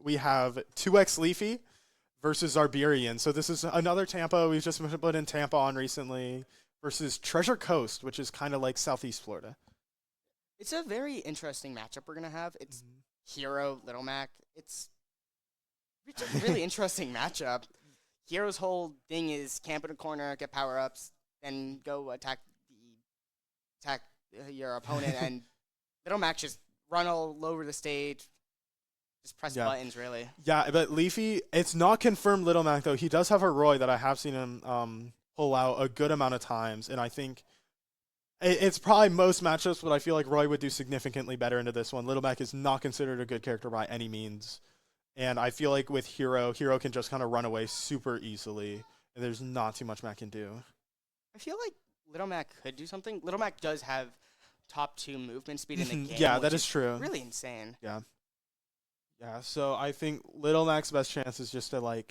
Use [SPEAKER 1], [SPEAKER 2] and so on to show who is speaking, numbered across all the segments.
[SPEAKER 1] we have 2xleafy versus Zarberian. So this is another Tampa. We've just put in Tampa on recently versus Treasure Coast, which is kind of like Southeast Florida.
[SPEAKER 2] It's a very interesting matchup we're going to have. It's Hero, Little Mac. It's a really interesting matchup. Hero's whole thing is camp in a corner, get power-ups, then go attack your opponent, and Little Mac just run all over the stage, just press buttons, really.
[SPEAKER 1] Yeah, but Leafy, it's not confirmed Little Mac, though. He does have a Roy that I have seen him pull out a good amount of times, and I think it's probably most matchups, but I feel like Roy would do significantly better into this one. Little Mac is not considered a good character by any means. And I feel like with Hero can just kind of run away super easily, and there's not too much Mac can do.
[SPEAKER 2] I feel like Little Mac could do something. Little Mac does have top 2 movement speed in the game.
[SPEAKER 1] Yeah, that is true.
[SPEAKER 2] Really insane.
[SPEAKER 1] Yeah. Yeah, so I think Little Mac's best chance is just to,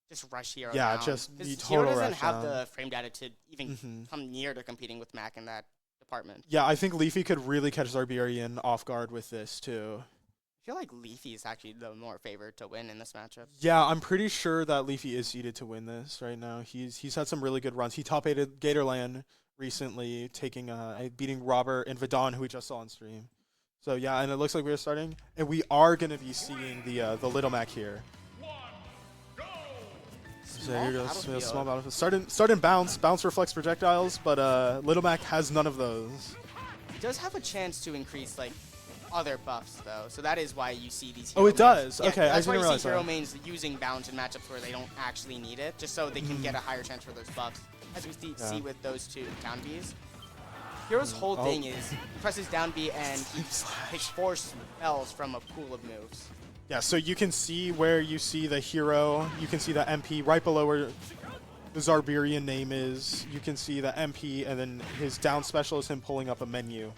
[SPEAKER 2] just rush Hero
[SPEAKER 1] yeah,
[SPEAKER 2] down.
[SPEAKER 1] just be total
[SPEAKER 2] Hero doesn't
[SPEAKER 1] rush
[SPEAKER 2] have
[SPEAKER 1] down.
[SPEAKER 2] the frame data to even come near to competing with Mac in that department.
[SPEAKER 1] Yeah, I think Leafy could really catch Zarberian off guard with this, too.
[SPEAKER 2] I feel like Leafy is actually the more favored to win in this matchup.
[SPEAKER 1] Yeah, I'm pretty sure that Leafy is seeded to win this right now. He's had some really good runs. He top-8'd Gatorland recently, beating Robert and Vidon, who we just saw on stream. So yeah, and it looks like we're starting, and we are going to be seeing the Little Mac here. So here goes a small battlefield. Start in bounce reflects projectiles, but Little Mac has none of those.
[SPEAKER 2] He does have a chance to increase other buffs though, so that is why you see these.
[SPEAKER 1] Oh, it does.
[SPEAKER 2] Yeah,
[SPEAKER 1] okay, I
[SPEAKER 2] that's
[SPEAKER 1] didn't
[SPEAKER 2] why you
[SPEAKER 1] realize
[SPEAKER 2] see hero
[SPEAKER 1] that.
[SPEAKER 2] mains using bounce in matchups where they don't actually need it, just so they can get a higher chance for those buffs. As we see with those 2 down Bs. Hero's whole thing is he presses down B and he takes 4 spells from a pool of moves.
[SPEAKER 1] Yeah, so you can see where you see the Hero, you can see the MP right below where the Zarberian name is. You can see the MP, and then his down special is him pulling up a menu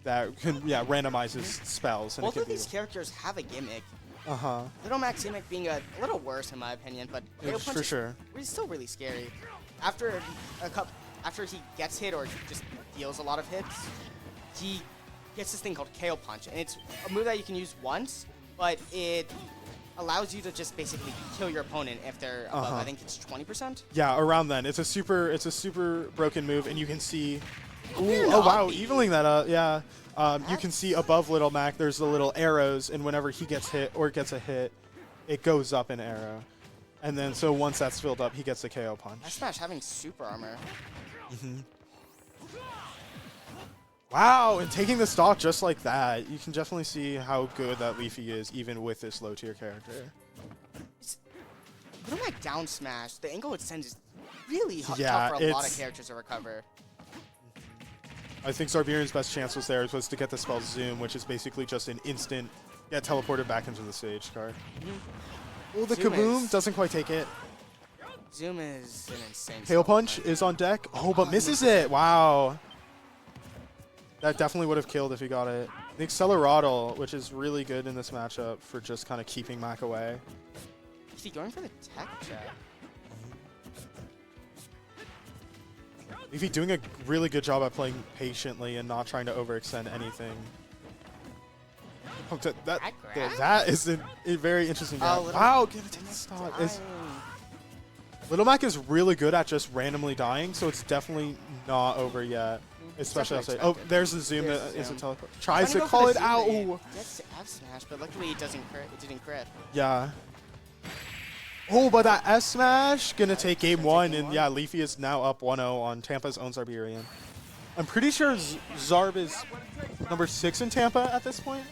[SPEAKER 1] that can randomizes spells. And
[SPEAKER 2] Both of these characters have a gimmick. Little Mac's gimmick being a little worse in my opinion, but KO Punch
[SPEAKER 1] for sure.
[SPEAKER 2] is still really scary. After he gets hit or just deals a lot of hits, he gets this thing called KO Punch, and it's a move that you can use once, but it allows you to just basically kill your opponent if they're above, I think it's 20%.
[SPEAKER 1] Yeah, around then. It's a super broken move, and you can see. Ooh, oh wow, evening that up. Yeah, you can see above Little Mac. There's the little arrows, and whenever he gets hit or gets a hit, it goes up an arrow, and then so once that's filled up, he gets the KO punch.
[SPEAKER 2] Smash having super armor.
[SPEAKER 1] Wow, and taking the stock just like that, you can definitely see how good that Leafy is, even with this low tier character.
[SPEAKER 2] Little Mac down smash, the angle it sends is really tough for a lot of characters to recover.
[SPEAKER 1] I think Zarberian's best chance was to get the spell Zoom, which is basically just an instant get teleported back into the stage card. Oh, the
[SPEAKER 2] Zoom
[SPEAKER 1] Kaboom doesn't quite take it.
[SPEAKER 2] Zoom is an insane.
[SPEAKER 1] KO Punch is on deck. Oh, but misses it. Wow. That definitely would have killed if he got it. The Acceleraddle, which is really good in this matchup for just kind of keeping Mac away.
[SPEAKER 2] Is he going for the tech check?
[SPEAKER 1] Leafy doing a really good job at playing patiently and not trying to overextend anything. Oh, that is a very interesting grab. Wow, get a take the stock. Little Mac is really good at just randomly dying, so it's definitely not over yet. Especially outside. Oh, there's the Zoom that isn't teleport. Tries to call it out.
[SPEAKER 2] Gets F smash, but luckily it didn't crit.
[SPEAKER 1] Yeah. Oh, but that S smash gonna take game 1, and yeah, Leafy is now up 1-0 on Tampa's own Zarberian. I'm pretty sure Zarb is number 6 in Tampa at this point.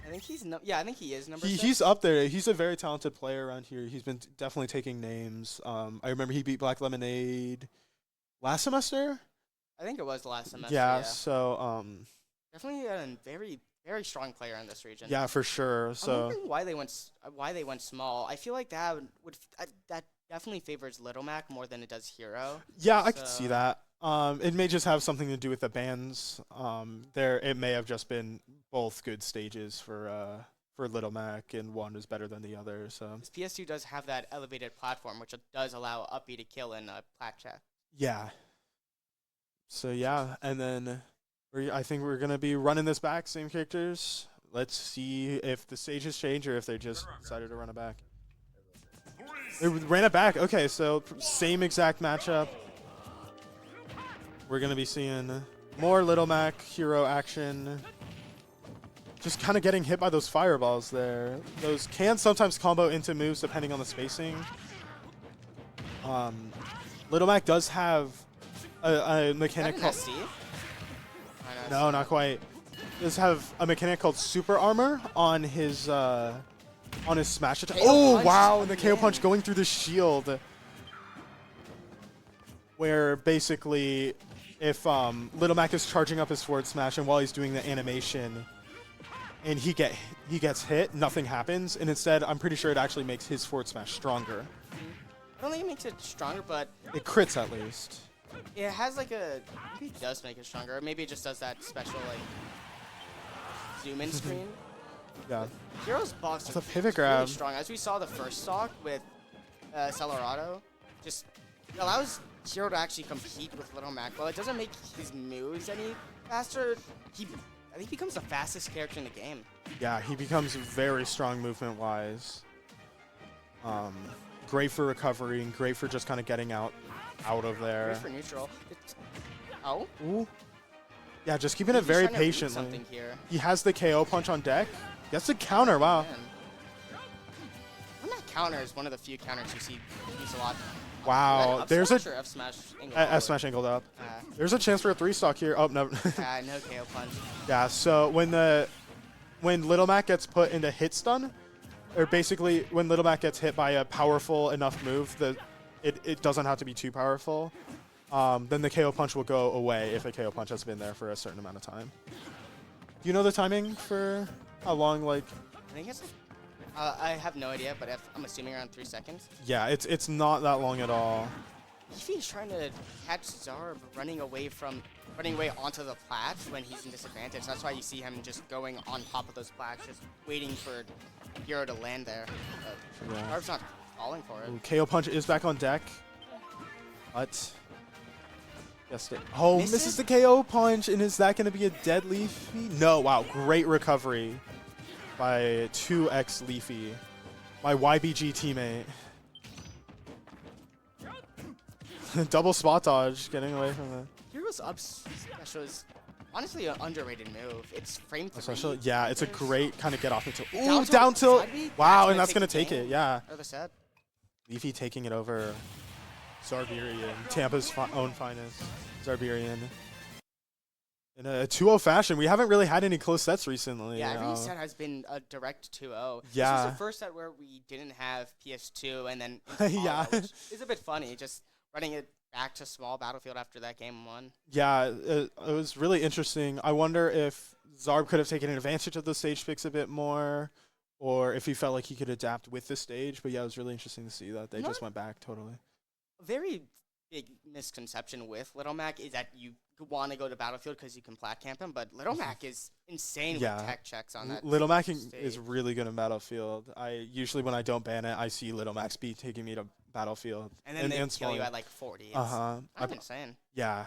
[SPEAKER 2] I think he's I think he is number 6.
[SPEAKER 1] He's up there. He's a very talented player around here. He's been definitely taking names. I remember he beat Black Lemonade last semester.
[SPEAKER 2] I think it was the last semester.
[SPEAKER 1] Yeah. So
[SPEAKER 2] definitely a very very strong player in this region.
[SPEAKER 1] Yeah, for sure. So
[SPEAKER 2] I'm wondering why they went small. I feel like that definitely favors Little Mac more than it does Hero.
[SPEAKER 1] Yeah, I could see that. It may just have something to do with the bans. It may have just been both good stages for Little Mac, and one is better than the other. So
[SPEAKER 2] PS2 does have that elevated platform, which does allow up B to kill in plat check.
[SPEAKER 1] Yeah. So yeah, and then I think we're gonna be running this back, same characters. Let's see if the stages change or if they just decided to run it back. They ran it back. Okay, so same exact matchup. We're going to be seeing more Little Mac hero action. Just kind of getting hit by those fireballs there. Those can sometimes combo into moves depending on the spacing. Little Mac does have a mechanic called... No, not quite. Does have a mechanic called Super Armor on his smash attack. Oh, wow, and the KO punch going through the shield. Where basically, if Little Mac is charging up his forward smash and while he's doing the animation, and he gets hit, nothing happens, and instead, I'm pretty sure it actually makes his forward smash stronger.
[SPEAKER 2] I don't think it makes it stronger, but
[SPEAKER 1] it crits at least.
[SPEAKER 2] It has like a, maybe it does make it stronger, or maybe it just does that special like zoom in screen.
[SPEAKER 1] Yeah.
[SPEAKER 2] Hero's box
[SPEAKER 1] is pivot grab.
[SPEAKER 2] Really strong. As we saw the first stock with Celerado, just allows Hero to actually compete with Little Mac. Well, it doesn't make his moves any faster. I think he becomes the fastest character in the game.
[SPEAKER 1] Yeah, he becomes very strong movement-wise. Great for recovery and great for just kind of getting out of there.
[SPEAKER 2] Great for neutral. Oh?
[SPEAKER 1] Ooh. Yeah, just keeping it very patiently. He has the KO punch on deck. Gets the counter, wow.
[SPEAKER 2] Man. That counter is one of the few counters you see used a lot.
[SPEAKER 1] Wow, there's a
[SPEAKER 2] F smash
[SPEAKER 1] angled up. There's a chance for a 3-stock here. Oh, no.
[SPEAKER 2] No KO punch.
[SPEAKER 1] Yeah, so when Little Mac gets put into hit stun, or basically when Little Mac gets hit by a powerful enough move that it doesn't have to be too powerful, then the KO punch will go away if a KO punch has been there for a certain amount of time. Do you know the timing for how long, like?
[SPEAKER 2] I think it's I have no idea, but I'm assuming around 3 seconds.
[SPEAKER 1] Yeah, it's not that long at all.
[SPEAKER 2] Leafy's trying to catch Zarb running away onto the plats when he's in disadvantage. That's why you see him just going on top of those plats, just waiting for Hero to land there. But yeah. Zarb's not falling for it.
[SPEAKER 1] Ooh, KO punch is back on deck. But misses the KO punch, and is that going to be a dead Leafy? No, wow, great recovery by 2xleafy, my YBG teammate. Double spot dodge, getting away from it.
[SPEAKER 2] Hero's up special is honestly an underrated move. It's frame 3.
[SPEAKER 1] Special, yeah, it's a great kind of get off until. Ooh, down tilt. Wow, and that's going to take it, yeah. Leafy taking it over Zarberian, Tampa's own finest. Zarberian. In a 2-0 fashion. We haven't really had any close sets recently.
[SPEAKER 2] Yeah, every set has been a direct 2-0.
[SPEAKER 1] Yeah.
[SPEAKER 2] This was the first set where we didn't have PS2 and then
[SPEAKER 1] yeah,
[SPEAKER 2] which is a bit funny, just running it back to small battlefield after that game 1.
[SPEAKER 1] Yeah, it was really interesting. I wonder if Zarb could have taken advantage of the stage picks a bit more, or if he felt like he could adapt with the stage. But yeah, it was really interesting to see that they just went back totally.
[SPEAKER 2] A very big misconception with Little Mac is that you want to go to battlefield because you can plat camp him, but Little Mac is insane with tech checks on that.
[SPEAKER 1] Little Mac is really good in battlefield. Usually when I don't ban it, I see Little Mac speed taking me to battlefield.
[SPEAKER 2] And then they kill you at like 40. I'm insane.
[SPEAKER 1] Yeah.